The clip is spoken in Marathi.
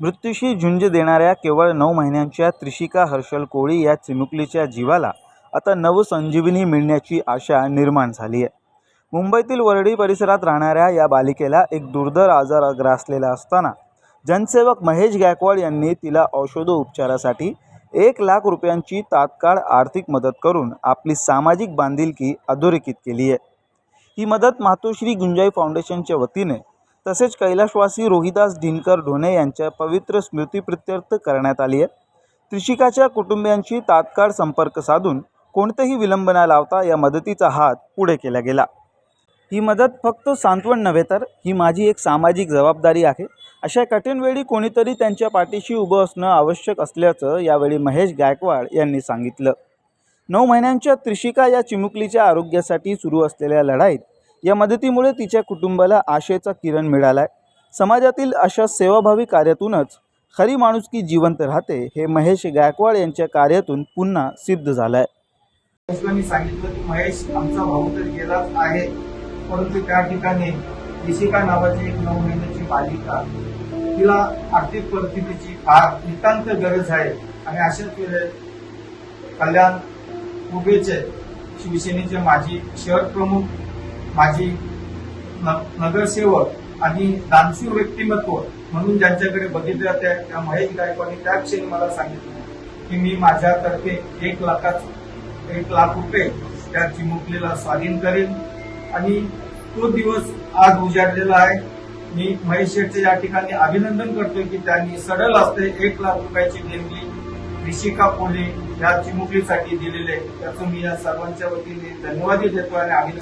मृत्यूशी झुंज देणाऱ्या केवळ 9 महिन्यांच्या त्रिशिका हर्षल कोळी या चिमुकलीच्या जीवाला आता नवसंजीवनी मिळण्याची आशा निर्माण झाली आहे। मुंबईतील वरळी परिसरात राहणाऱ्या या बालिकेला एक दुर्धर आजार ग्रासलेला असताना जनसेवक महेश गायकवाड यांनी तिला औषधोपचारासाठी 1 लाख रुपयांची तात्काळ आर्थिक मदत करून आपली सामाजिक बांधिलकी अधोरेखित केली आहे। ही मदत मातोश्री गुंजाई फाउंडेशनच्या वतीने तसेच कैलाशवासी रोहिदास दिनकर ढोणे यांच्या पवित्र स्मृतीप्रित्यर्थ करण्यात आली आहे। त्रिशिकाच्या कुटुंबियांशी तात्काळ संपर्क साधून कोणतेही विलंब न लावता या मदतीचा हात पुढे केला गेला। ही मदत फक्त सांत्वन नव्हे तर ही माझी एक सामाजिक जबाबदारी आहे। अशा कठीण वेळी कोणीतरी त्यांच्या पाठीशी उभं असणं आवश्यक असल्याचं यावेळी महेश गायकवाड यांनी सांगितलं। 9 महिन्यांच्या त्रिशिका या चिमुकलीच्या आरोग्यासाठी सुरू असलेल्या लढाईत या मदतीमुळे तिच्या कुटुंबाला आशेचा किरण मिळाला आहे। समाजातील अशा सेवाभावी कार्यातूनच खरी माणुसकी जिवंत राहते हे महेश गायकवाड यांच्या कार्यातून पुन्हा सिद्ध झालं आहे। मी सांगितलं की महेश आमचा भाऊ तर गेलाच आहे, परंतु त्या ठिकाणी त्रिशिका नावाची एक 9 महिन्याची बालिका, तिला आर्थिक परिस्थितीची फार नितांत गरज आहे आणि अशाच वेळेस कल्याण उभेचे शिवसेनेचे माजी शहर प्रमुख, माजी नगरसेवक आणि दानशूर व्यक्तिमत्व म्हणून ज्यांच्याकडे बघितलं त्या महेश गायकवाडने त्या क्षणी मला सांगितलं की मी माझ्यातर्फे 1 लाख रुपये त्या चिमुकलीला स्वाधीन करेन आणि तो दिवस आज उजाडलेला आहे। मी महेश शेठचे या ठिकाणी अभिनंदन करतोय की त्यांनी सरळ असते 1 लाख रुपयाची देणगी त्रिशिका कोळी या चिमुकलीसाठी दिलेले, त्याचं मी या सर्वांच्या वतीने धन्यवाद देतो आणि